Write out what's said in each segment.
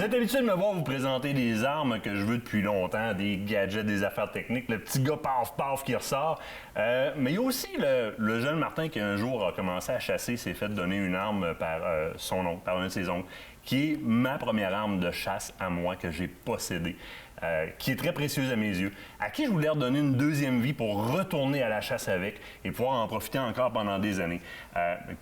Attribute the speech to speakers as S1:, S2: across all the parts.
S1: Vous êtes habitué de me voir vous présenter des armes que je veux depuis longtemps, des gadgets, des affaires techniques, le petit gars paf qui ressort. Mais il y a aussi le jeune Martin qui un jour a commencé à chasser, s'est fait donner une arme par son oncle, par un de ses oncles, qui est ma première arme de chasse à moi que j'ai possédée. Qui est très précieuse à mes yeux, à qui je voulais redonner une deuxième vie pour retourner à la chasse avec et pouvoir en profiter encore pendant des années.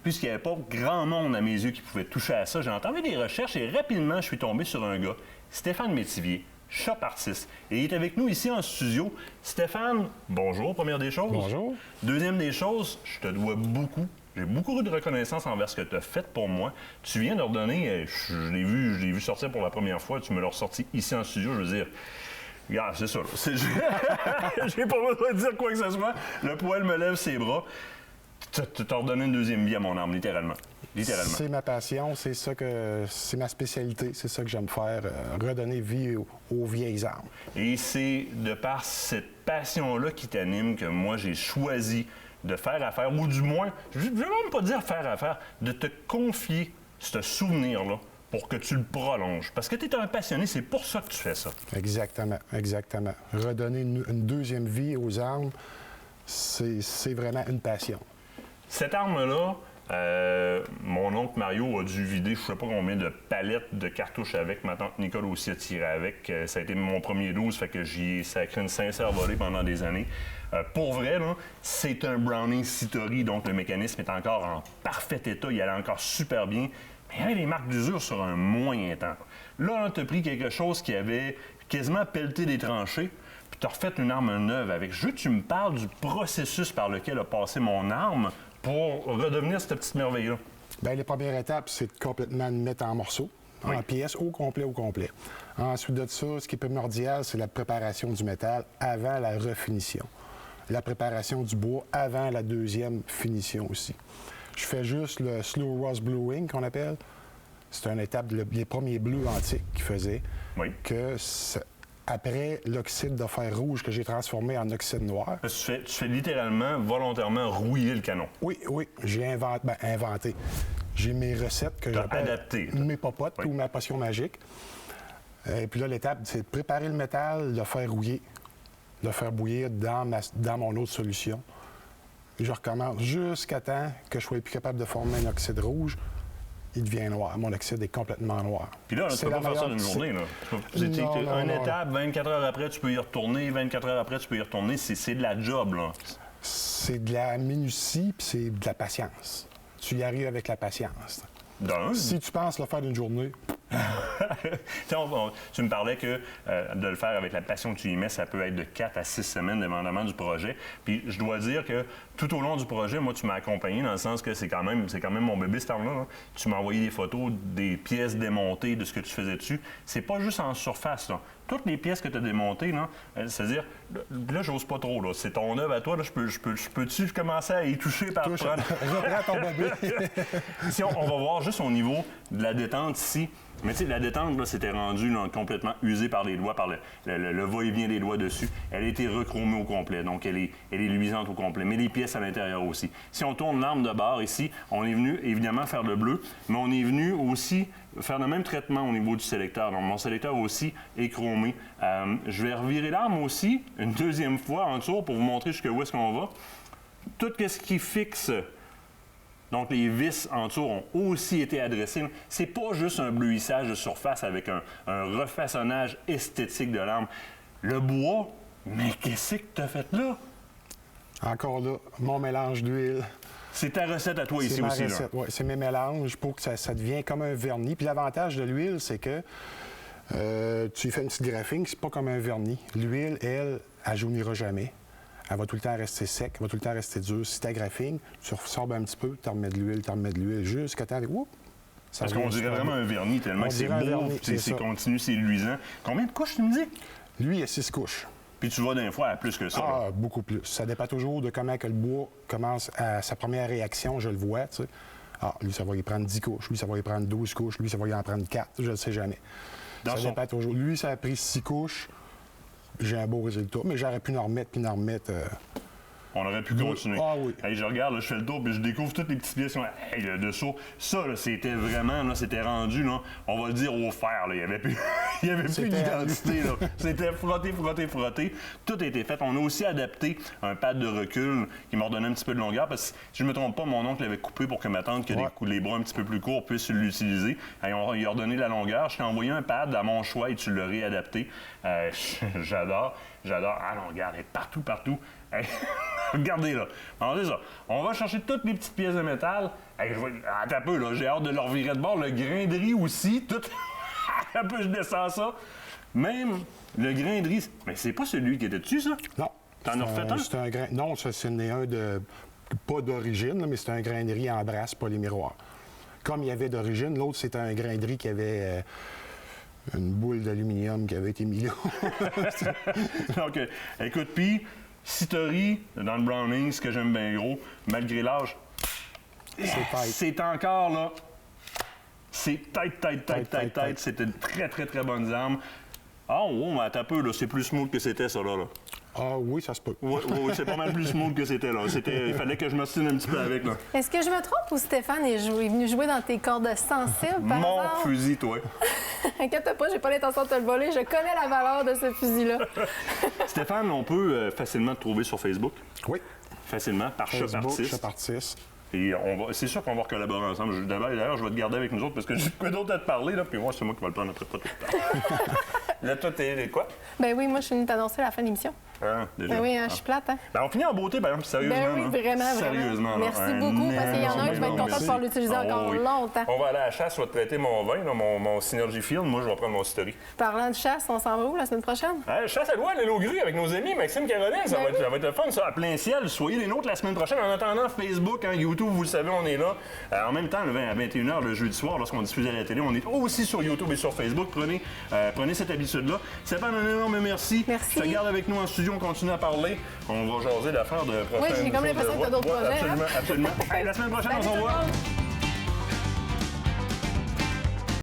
S1: Puisqu'il n'y avait pas grand monde à mes yeux qui pouvait toucher à ça, j'ai entamé des recherches et rapidement, je suis tombé sur un gars, Stéphane Métivier, shop artiste. Et il est avec nous ici en studio. Stéphane, bonjour, première des choses.
S2: Bonjour.
S1: Deuxième des choses, je te dois beaucoup. J'ai beaucoup de reconnaissance envers ce que tu as fait pour moi. Tu viens de redonner, je l'ai vu sortir pour la première fois, tu me l'as ressorti ici en studio, je veux dire, regarde, c'est ça. J'ai pas besoin de dire quoi que ce soit. Le poil me lève ses bras. Tu t'as redonné une deuxième vie à mon arme, littéralement.
S2: C'est ma passion, c'est ma spécialité, c'est ça que j'aime faire, redonner vie aux vieilles armes.
S1: Et c'est de par cette passion-là qui t'anime que moi j'ai choisi de faire affaire, ou du moins, je ne veux même pas dire faire affaire, de te confier ce souvenir-là pour que tu le prolonges. Parce que tu es un passionné, c'est pour ça que tu fais ça.
S2: Exactement, exactement. Redonner une deuxième vie aux armes, c'est vraiment une passion.
S1: Cette arme-là, mon oncle Mario a dû vider je ne sais pas combien de palettes de cartouches avec. Ma tante Nicole aussi a tiré avec. Ça a été mon premier 12, fait que j'y ai sacré une sincère volée pendant des années. Pour vrai, là, c'est un Browning Citori, donc le mécanisme est encore en parfait état, il allait encore super bien. Mais il y avait des marques d'usure sur un moyen temps. Là, tu as pris quelque chose qui avait quasiment pelleté des tranchées, puis tu as refait une arme neuve avec. Je veux que tu me parles du processus par lequel a passé mon arme pour redevenir cette petite merveille-là.
S2: Bien, les premières étapes, c'est de complètement mettre en morceaux, en pièces, au complet. Ensuite de ça, ce qui est primordial, c'est la préparation du métal avant la refinition. La préparation du bois avant la deuxième finition aussi. Je fais juste le slow rust bluing qu'on appelle. C'est une étape, les premiers bleus antiques qu'ils faisaient.
S1: Oui.
S2: Après l'oxyde de fer rouge que j'ai transformé en oxyde noir.
S1: Tu fais littéralement, volontairement rouiller le canon.
S2: Oui, j'ai inventé. J'ai mes recettes que j'appelle
S1: adapté,
S2: mes popotes ou ma potion magique. Et puis là, l'étape, c'est de préparer le métal, le faire rouiller, le faire bouillir dans mon autre solution. Et je recommence jusqu'à temps que je sois plus capable de former un oxyde rouge. Il devient noir. Mon oxyde est complètement noir.
S1: Puis là, tu ne peux pas faire ça d'une journée. Là. Une étape, 24 heures après, tu peux y retourner. 24 heures après, tu peux y retourner. C'est de la job, là.
S2: C'est de la minutie, puis c'est de la patience. Tu y arrives avec la patience. Si tu penses le faire d'une journée...
S1: Tu me parlais que de le faire avec la passion que tu y mets, ça peut être de 4 à 6 semaines, dépendamment du projet. Puis je dois dire que tout au long du projet, moi, tu m'as accompagné dans le sens que c'est quand même mon bébé, cette arme-là. Tu m'as envoyé des photos, des pièces démontées de ce que tu faisais dessus. C'est pas juste en surface, là. Toutes les pièces que tu as démontées, là, c'est-à-dire, là, j'ose pas trop, là. C'est ton œuvre à toi, là. Je peux-tu commencer à y toucher par
S2: Je reprends ton bébé.
S1: Si on va voir juste au niveau de la détente ici. Mais tu sais, la détente, là, c'était rendu là, complètement usée par les doigts, par le va-et-vient des doigts dessus. Elle a été rechromée au complet, donc elle est luisante au complet. Mais les pièces à l'intérieur aussi. Si on tourne l'arme de barre ici, on est venu évidemment faire le bleu, mais on est venu aussi faire le même traitement au niveau du sélecteur. Donc mon sélecteur aussi est chromé. Je vais revirer l'arme aussi une deuxième fois en tour pour vous montrer jusqu'où est-ce qu'on va. Tout ce qui fixe... Donc, les vis en tour ont aussi été adressées. C'est pas juste un bleuissage de surface avec un refaçonnage esthétique de l'arme. Le bois, mais qu'est-ce que tu as fait là?
S2: Encore là, mon mélange d'huile.
S1: C'est ta recette à toi ici aussi, là?
S2: Oui, c'est mes mélanges pour que ça devienne comme un vernis. Puis l'avantage de l'huile, c'est que tu fais une petite graphing, c'est pas comme un vernis. L'huile, elle jaunira jamais. Elle va tout le temps rester sec, elle va tout le temps rester dure. Si tu graphing, tu ressorbes un petit peu, tu remets de l'huile, jusqu'à temps...
S1: Parce qu'on dirait vraiment un vernis, tellement que c'est beau, c'est continu, c'est luisant. Combien de couches, tu me dis?
S2: Lui, il y a 6 couches.
S1: Puis tu vas d'un fois à plus que ça.
S2: Ah, beaucoup plus. Ça dépend toujours de comment que le bois commence à sa première réaction, je le vois, tu sais. Ah, lui, ça va y prendre 10 couches, lui, ça va y prendre 12 couches, lui, ça va y en prendre 4, je ne le sais jamais. Ça dépend toujours. Lui, ça a pris 6 couches. J'ai un beau résultat, mais j'aurais pu en remettre,
S1: On aurait pu continuer.
S2: Ah oui.
S1: Hey, je regarde, là, je fais le tour, puis je découvre toutes les petites pièces. Hey, le dessous, ça, là, c'était vraiment, là, c'était rendu, là, on va le dire au fer. Là. Il n'y avait plus, il y avait plus d'identité. Là. C'était frotté. Tout a été fait. On a aussi adapté un pad de recul qui m'a redonné un petit peu de longueur, parce que si je ne me trompe pas, mon oncle l'avait coupé pour que ma tante, qui a les bras un petit peu plus courts, puisse l'utiliser. Hey, il a redonné la longueur. Je t'ai envoyé un pad à mon choix et tu l'as réadapté. J'adore. Ah non, regarde, elle est partout. Hey, regardez là. Alors, c'est ça. On va chercher toutes les petites pièces de métal. Hey, attends un peu, là. J'ai hâte de leur virer de bord. Le grain de riz aussi. Tout. Un peu, je descends ça. Même le grain de riz. Mais c'est pas celui qui était dessus, ça?
S2: Non.
S1: T'en as refait un?
S2: C'est un grain. Non, ça, c'est un de. Pas d'origine, mais c'est un grain de riz en brasse polymiroir. Comme il y avait d'origine, l'autre, c'était un grain de riz qui avait. Une boule d'aluminium qui avait été mise là.
S1: Donc, écoute, puis, si t'as ri dans le browning, ce que j'aime bien gros, malgré l'âge, c'est encore là. C'est tête. C'était une très bonne arme. Ah, oh, mais attends un peu, là, c'est plus smooth que c'était, ça, là.
S2: Ah oui, ça se peut.
S1: Oui, c'est pas mal plus smooth que c'était, là. Il fallait que je m'ostine un petit peu avec, là.
S3: Est-ce que je me trompe ou Stéphane est venu jouer dans tes cordes sensibles, par
S1: Mon
S3: exemple?
S1: fusil, toi.
S3: Inquiète pas, j'ai pas l'intention de te le voler. Je connais la valeur de ce fusil-là.
S1: Stéphane, on peut facilement te trouver sur Facebook.
S2: Oui.
S1: Facilement, par Shop Artist.
S2: Shop Artist.
S1: Et c'est sûr qu'on va collaborer ensemble. D'ailleurs, je vais te garder avec nous autres parce que j'ai quoi d'autre à te parler, là, puis moi, c'est moi qui vais le prendre après pas tout le temps. Là, toi, t'es quoi?
S3: Ben oui, moi, je suis venue t'annoncer la fin de l'émission.
S1: Ah, déjà.
S3: Ben oui, hein, je suis plate, hein?
S1: Ben, on finit en beauté, par exemple, sérieusement.
S3: Ben oui, vraiment.
S1: Sérieusement.
S3: Merci beaucoup, parce qu'il y en a un qui va être content de pouvoir l'utiliser encore longtemps.
S1: On va aller à la chasse, je vais te prêter mon vin, là, mon Synergy Field. Moi, je vais prendre mon Story.
S3: Parlant de chasse, on s'en va où la semaine prochaine?
S1: Chasse à l'ouest, l'île aux grues avec nos amis Maxime Caroline. Ça va être le fun, ça. À plein ciel. Soyez les nôtres la semaine prochaine. En attendant, Facebook, YouTube, vous le savez, on est là. En même temps, le 20 à 21h, le jeudi soir, lorsqu'on diffuse à la télé, on est aussi sur YouTube et sur Facebook. Prenez cette habitude-là. Stéphane, un énorme merci.
S3: Merci.
S1: Je te garde avec nous en studio, on continue à parler. On va jaser l'affaire de prochaine.
S3: Oui, j'ai comme l'impression que tu as d'autres projets.
S1: Absolument. Hey, la semaine prochaine, on se revoit.